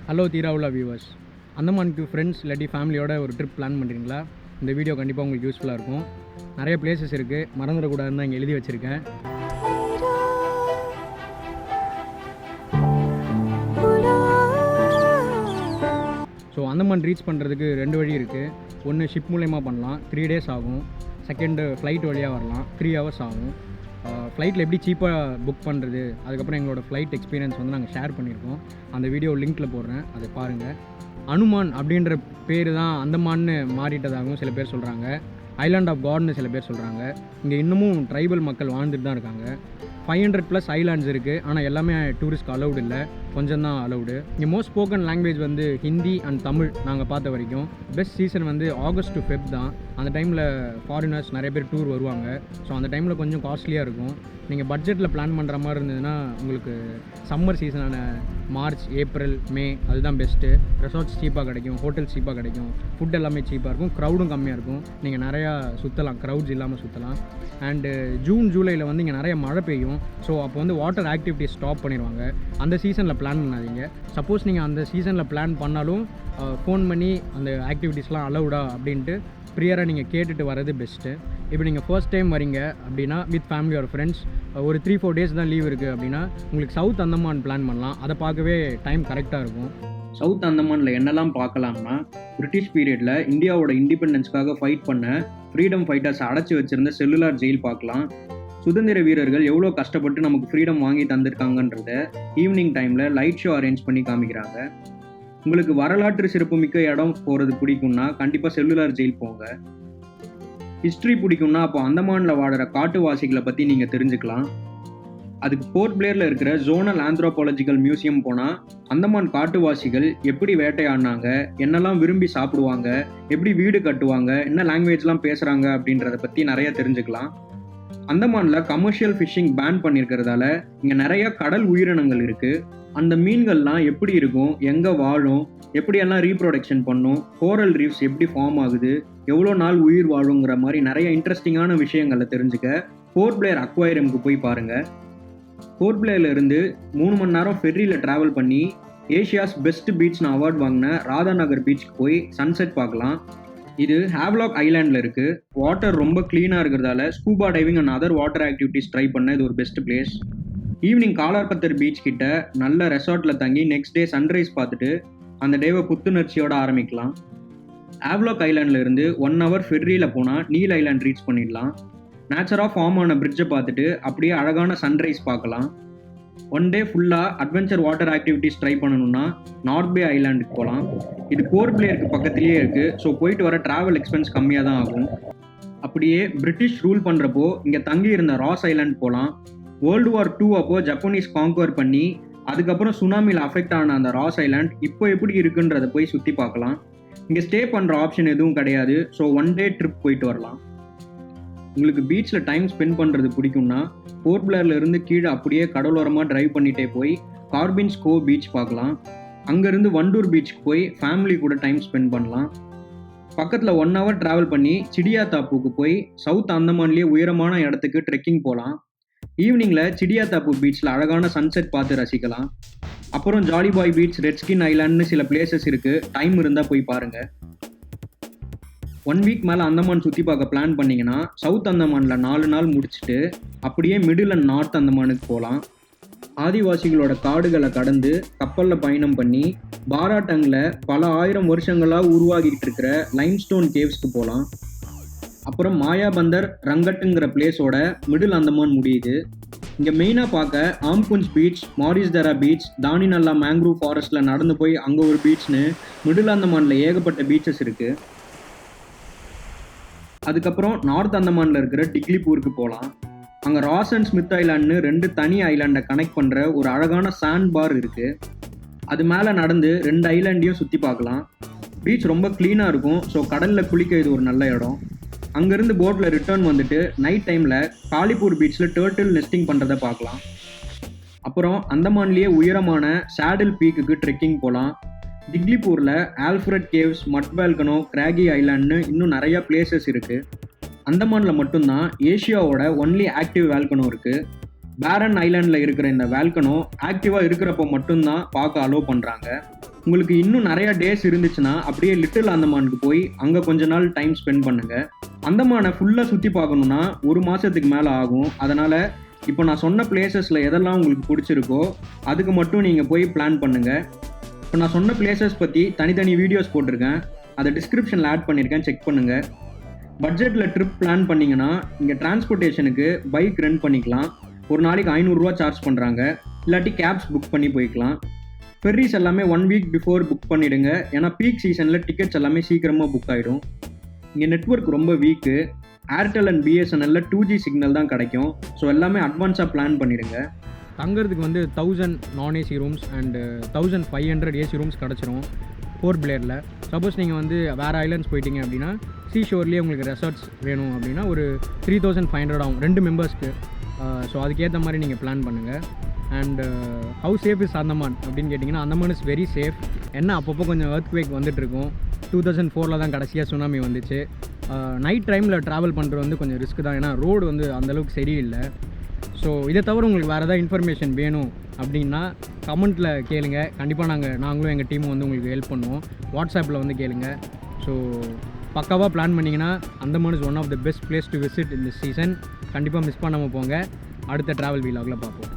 Hello தீராவுலா viewers. அந்தமானுக்கு friends இல்லாட்டி ஃபேமிலியோட ஒரு ட்ரிப் பிளான் பண்ணுறீங்களா? இந்த வீடியோ கண்டிப்பாக உங்களுக்கு யூஸ்ஃபுல்லாக இருக்கும். நிறைய பிளேசஸ் இருக்குது, மறந்துடக்கூடாதுன்னு தான் இங்கே எழுதி வச்சுருக்கேன். ஸோ அந்தமான் ரீச் பண்ணுறதுக்கு 2 வழி இருக்குது. ஒன்று ஷிப் மூலயமா பண்ணலாம், 3 days ஆகும். செகண்டு ஃப்ளைட் வழியாக வரலாம், 3 hours ஆகும். ஃப்ளைட்டில் எப்படி சீப்பாக புக் பண்ணுறது, அதுக்கப்புறம் எங்களோட ஃப்ளைட் எக்ஸ்பீரியன்ஸ் வந்து நாங்கள் ஷேர் பண்ணியிருக்கோம். அந்த வீடியோ லிங்க்கில் போடுறேன், அதை பாருங்கள். அனுமான் அப்படின்ற பேர் தான் அந்தமான்னு மாறிட்டதாகவும் சில பேர் சொல்கிறாங்க. ஐலாண்ட் ஆஃப் காட்னு சில பேர் சொல்கிறாங்க. இங்கே இன்னமும் ட்ரைபல் மக்கள் வாழ்ந்துட்டு தான் இருக்காங்க. 500+ ஐலாண்ட்ஸ் இருக்குது, ஆனால் எல்லாமே டூரிஸ்ட்க்கு அலௌடு இல்லை, கொஞ்சம் தான் அலௌடு. இங்கே மோஸ்ட் ஸ்போக்கன் லாங்குவேஜ் வந்து ஹிந்தி அண்ட் தமிழ். நாங்கள் பார்த்த வரைக்கும் பெஸ்ட் சீசன் வந்து ஆகஸ்ட் டு ஃபெப் தான். அந்த டைமில் ஃபாரினர்ஸ் நிறைய பேர் டூர் வருவாங்க. ஸோ அந்த டைமில் கொஞ்சம் காஸ்ட்லியாக இருக்கும். நீங்கள் பட்ஜெட்டில் பிளான் பண்ணுற மாதிரி இருந்ததுன்னா உங்களுக்கு சம்மர் சீசனான மார்ச், ஏப்ரல், மே அதுதான் பெஸ்ட்டு. ரெசார்ட்ஸ் சீப்பாக கிடைக்கும், ஹோட்டல்ஸ் சீப்பாக கிடைக்கும், ஃபுட் எல்லாமே சீப்பாக இருக்கும், க்ரௌடும் கம்மியாக இருக்கும். நீங்கள் நிறையா சுற்றலாம், க்ரௌட்ஸ் இல்லாமல் சுற்றலாம். அண்டு ஜூன், ஜூலையில் வந்து இங்கே நிறைய மழை பெய்யும். ஸோ அப்போ வந்து வாட்டர் ஆக்டிவிட்டிஸ் ஸ்டாப் பண்ணிடுவாங்க. அந்த சீசனில் பிளான் பண்ணாதீங்க. சப்போஸ் நீங்கள் அந்த சீசனில் பிளான் பண்ணாலும் ஃபோன் பண்ணி அந்த ஆக்டிவிட்டீஸ்லாம் அலௌடா அப்படின்ட்டு ப்ரியராக நீங்கள் கேட்டுட்டு வர்றது பெஸ்ட்டு. இப்போ நீங்கள் ஃபர்ஸ்ட் டைம் வரீங்க அப்படின்னா வித் ஃபேமிலி ஒரு ஃப்ரெண்ட்ஸ், ஒரு 3-4 days தான் லீவ் இருக்குது அப்படின்னா உங்களுக்கு சவுத் அந்தமான் பிளான் பண்ணலாம். அதை பார்க்கவே டைம் கரெக்டாக இருக்கும். சவுத் அந்தமானில் என்னெல்லாம் பார்க்கலாம்னா, பிரிட்டிஷ் பீரியடில் இந்தியாவோட இண்டிபெண்டன்ஸ்க்காக ஃபைட் பண்ண ஃப்ரீடம் ஃபைட்டர்ஸ் அடைச்சி வச்சுருந்த செல்லுலார் ஜெயில் பார்க்கலாம். சுதந்திர வீரர்கள் எவ்வளோ கஷ்டப்பட்டு நமக்கு ஃப்ரீடம் வாங்கி தந்திருக்காங்கன்றத ஈவினிங் டைமில் லைட் ஷோ அரேஞ்ச் பண்ணி காமிக்கிறாங்க. உங்களுக்கு வரலாற்று சிறப்புமிக்க இடம் போகிறது பிடிக்கும்னா கண்டிப்பாக செல்லுலார் ஜெயில் போங்க. ஹிஸ்ட்ரி பிடிக்கும்னா அப்போ அந்தமானில் வாடுற காட்டுவாசிகளை பற்றி நீங்கள் தெரிஞ்சுக்கலாம். அதுக்கு போர்ட் பிளேரில் இருக்கிற ஜோனல் ஆந்த்ரோபாலஜிக்கல் மியூசியம் போனால் அந்தமான் காட்டுவாசிகள் எப்படி வேட்டையாடினாங்க, என்னெல்லாம் விரும்பி சாப்பிடுவாங்க, எப்படி வீடு கட்டுவாங்க, என்ன லாங்குவேஜ்லாம் பேசுகிறாங்க அப்படின்றத பற்றி நிறைய தெரிஞ்சுக்கலாம். அந்தமானில் கமர்ஷியல் ஃபிஷிங் பேன் பண்ணியிருக்கிறதால இங்கே நிறைய கடல் உயிரினங்கள் இருக்குது. அந்த மீன்கள்லாம் எப்படி இருக்கும், எங்கே வாழும், எப்படியெல்லாம் ரீப்ரொடக்ஷன் பண்ணும், கோரல் ரீஃப்ஸ் எப்படி ஃபார்ம் ஆகுது, எவ்வளோ நாள் உயிர் வாழுங்கிற மாதிரி நிறைய இன்ட்ரெஸ்டிங்கான விஷயங்களை தெரிஞ்சுக்க போர்ட் பிளேர் அக்வாரியமுக்கு போய் பாருங்கள். போர்ட் பிளேரில் இருந்து 3 மணி நேரம் ஃபெர்ரியில் ட்ராவல் பண்ணி ஏஷியாஸ் பெஸ்ட் பீச்னு அவார்ட் வாங்கின ராதாநகர் பீச்சுக்கு போய் சன்செட் பார்க்கலாம். இது ஹேவ்லாக் ஐலாண்டில் இருக்குது. வாட்டர் ரொம்ப க்ளீனாக இருக்கிறதால scuba diving and other water activities try பண்ண இது ஒரு பெஸ்ட் பிளேஸ். ஈவினிங் காலார்பத்தர் பீச் கிட்ட நல்ல ரெசார்ட்டில் தங்கி நெக்ஸ்ட் டே சன்ரைஸ் பார்த்துட்டு அந்த டேவை புத்துணர்ச்சியோடு ஆரம்பிக்கலாம். ஹேவ்லாக் ஐலாண்டில் இருந்து 1 hour ஃபெர்ரியில் போனால் நீல் ஐலாண்ட் ரீச் பண்ணிடலாம். நேச்சராக ஃபார்ம் ஆன பிரிட்ஜை பார்த்துட்டு அப்படியே அழகான சன்ரைஸ் பார்க்கலாம். 1 day ஃபுல்லாக அட்வென்ச்சர் வாட்டர் ஆக்டிவிட்டீஸ் ட்ரை பண்ணணும்னா நார்த் பே ஐலாண்டுக்கு போகலாம். இது போர்ட் பிளேருக்கு பக்கத்துலேயே இருக்குது. ஸோ போயிட்டு வர ட்ராவல் எக்ஸ்பென்ஸ் கம்மியாக தான் ஆகும். அப்படியே பிரிட்டிஷ் ரூல் பண்ணுறப்போ இங்கே தங்கி இருந்த ராஸ் ஐலாண்ட் போகலாம். World War II அப்போ ஜப்பனீஸ் கான்கவர் பண்ணி அதுக்கப்புறம் சுனாமியில் அஃபெக்ட் ஆன அந்த ராஸ் ஐலாண்ட் இப்போ எப்படி இருக்குன்றதை போய் சுற்றி பார்க்கலாம். இங்கே ஸ்டே பண்ணுற ஆப்ஷன் எதுவும் கிடையாது. ஸோ 1 day ட்ரிப் போயிட்டு வரலாம். உங்களுக்கு பீச்சில் டைம் ஸ்பெண்ட் பண்ணுறது பிடிக்கும்னா போர்ட் பிளேரில் இருந்து கீழே அப்படியே கடலோரமாக ட்ரைவ் பண்ணிகிட்டே போய் கார்பின்ஸ் கோவ் பீச் பார்க்கலாம். அங்கேருந்து வண்டூர் பீச்சுக்கு போய் ஃபேமிலி கூட டைம் ஸ்பெண்ட் பண்ணலாம். பக்கத்தில் 1 hour ட்ராவல் பண்ணி சிடியா தாப்புக்கு போய் சவுத் அந்தமான்லேயே உயரமான இடத்துக்கு ட்ரெக்கிங் போகலாம். ஈவினிங்கில் சிடியா தாப்பு பீச்சில் அழகான சன்செட் பார்த்து ரசிக்கலாம். அப்புறம் ஜாலி பாய் பீச், ரெட்ஸ்கின் ஐலாண்ட்னு சில பிளேசஸ் இருக்குது. டைம் இருந்தால் போய் பாருங்கள். 1 week மேலே அந்தமான் சுற்றி பார்க்க பிளான் பண்ணிங்கன்னா சவுத் அந்தமானில் 4 நாள் முடிச்சுட்டு அப்படியே மிடில் அண்ட் நார்த் அந்தமானுக்கு போகலாம். ஆதிவாசிகளோட காடுகளை கடந்து கப்பலில் பயணம் பண்ணி பாராட்டங்கில் பல 1000 வருஷங்களாக உருவாகிட்டு இருக்கிற லைம்ஸ்டோன் கேவ்ஸ்க்கு போகலாம். அப்புறம் மாயாபந்தர் ரங்கட்டுங்கிற பிளேஸோட மிடில் அந்தமான் முடியுது. இங்கே மெயினாக பார்க்க ஆம்குஞ்ச் பீச், மாரிஸ் தரா பீச், தானிநல்லா மேங்க்ரூவ் ஃபாரஸ்ட்டில் நடந்து போய் அங்கே ஒரு பீச்னு மிடில் அந்தமானில் ஏகப்பட்ட பீச்சஸ் இருக்குது. அதுக்கப்புறம் நார்த் அந்தமானில் இருக்கிற டிக்லிபூருக்கு போகலாம். அங்கே ராஸ் அண்ட் ஸ்மித் ஐலாண்ட்னு 2 தனி ஐலாண்டை கனெக்ட் பண்ணுற ஒரு அழகான சாண்ட் பார் இருக்குது. அது மேலே நடந்து 2 ஐலாண்டையும் சுற்றி பார்க்கலாம். பீச் ரொம்ப க்ளீனாக இருக்கும். ஸோ கடலில் குளிக்க இது ஒரு நல்ல இடம். அங்கேருந்து போட்டில் ரிட்டர்ன் வந்துட்டு நைட் டைமில் காலிப்பூர் பீச்சில் டர்ட்டில் நெஸ்டிங் பண்ணுறதை பார்க்கலாம். அப்புறம் அந்தமான்லேயே உயரமான சேடில் பீக்குக்கு ட்ரெக்கிங் போகலாம். டிக்லிபூரில் ஆல்ஃப்ரட் கேவ்ஸ், மட் பால்கனோ, கிராகி ஐலாண்ட்னு இன்னும் நிறையா பிளேசஸ் இருக்குது. அந்தமானில் மட்டும்தான் ஏஷியாவோட ஒன்லி ஆக்டிவ் வால்கனோ இருக்குது. பேரன் ஐலாண்டில் இருக்கிற இந்த வேல்கனோ ஆக்டிவாக இருக்கிறப்போ மட்டும்தான் பார்க்க அலோவ் பண்ணுறாங்க. உங்களுக்கு இன்னும் நிறையா டேஸ் இருந்துச்சுன்னா அப்படியே லிட்டில் அந்தமானுக்கு போய் அங்கே கொஞ்ச நாள் டைம் ஸ்பெண்ட் பண்ணுங்கள். அந்தமானை ஃபுல்லாக சுற்றி பார்க்கணுன்னா 1 மாதத்துக்கு மேலே ஆகும். அதனால் இப்போ நான் சொன்ன பிளேசஸில் எதெல்லாம் உங்களுக்கு பிடிச்சிருக்கோ அதுக்கு மட்டும் நீங்கள் போய் பிளான் பண்ணுங்கள். இப்போ நான் சொன்ன பிளேசஸ் பற்றி தனித்தனி வீடியோஸ் போட்டிருக்கேன், அதை டிஸ்கிரிப்ஷனில் ஆட் பண்ணியிருக்கேன், செக் பண்ணுங்கள். பட்ஜெட்டில் ட்ரிப் பிளான் பண்ணிங்கன்னா இங்கே டிரான்ஸ்போர்ட்டேஷனுக்கு பைக் ரெண்ட் பண்ணிக்கலாம். ஒரு நாளைக்கு 500 ரூபா சார்ஜ் பண்ணுறாங்க. இல்லாட்டி கேப்ஸ் புக் பண்ணி போய்க்கலாம். ஃபெர்ரிஸ் எல்லாமே 1 வீக் பிஃபோர் புக் பண்ணிவிடுங்க, ஏன்னா பீக் சீசனில் டிக்கெட்ஸ் எல்லாமே சீக்கிரமாக புக் ஆகிடும். இங்கே நெட்வொர்க் ரொம்ப வீக்கு. ஏர்டெல் அண்ட் பிஎஸ்என்எல்ல 2G சிக்னல் தான் கிடைக்கும். ஸோ எல்லாமே அட்வான்ஸாக பிளான் பண்ணிவிடுங்க. தங்குறதுக்கு வந்து 1000 நான் AC rooms and 1500 AC rooms கிடச்சிரும் போர்ட் பிளேரில். சப்போஸ் நீங்கள் வந்து வேறு ஐலாண்ட்ஸ் போயிட்டீங்க அப்படின்னா சீஷோர்லேயே உங்களுக்கு ரெசார்ட்ஸ் வேணும் அப்படின்னா ஒரு 3500 ஆகும் 2 மெம்பர்ஸ்க்கு. ஸோ அதுக்கேற்ற மாதிரி நீங்கள் பிளான் பண்ணுங்கள். And how safe is Andaman அப்படின்னு கேட்டிங்கன்னா அந்தமான் இஸ் வெரி சேஃப். என்ன அப்பப்போ கொஞ்சம் எர்த்குவேக் வந்துட்டுருக்கும். 2004 தான் கடைசியாக சுனாமி வந்துச்சு. நைட் டைமில் ட்ராவல் பண்ணுறது வந்து கொஞ்சம் ரிஸ்க் தான், ஏன்னா ரோடு வந்து அந்தளவுக்கு சரியில்லை. ஸோ இதை தவிர உங்களுக்கு வேறு ஏதாவது இன்ஃபர்மேஷன் வேணும் அப்படின்னா கமெண்ட்டில் கேளுங்க. கண்டிப்பாக நாங்களும் எங்கள் டீமும் வந்து உங்களுக்கு ஹெல்ப் பண்ணுவோம். வாட்ஸ்அப்பில் வந்து கேளுங்க. ஸோ பக்காவாக பிளான் பண்ணிங்கன்னா Andaman is one of the best place to visit இந்த சீசன். கண்டிப்பாக மிஸ் பண்ணாமல் போங்க. அடுத்த ட்ராவல் வீலாகில் பார்ப்போம்.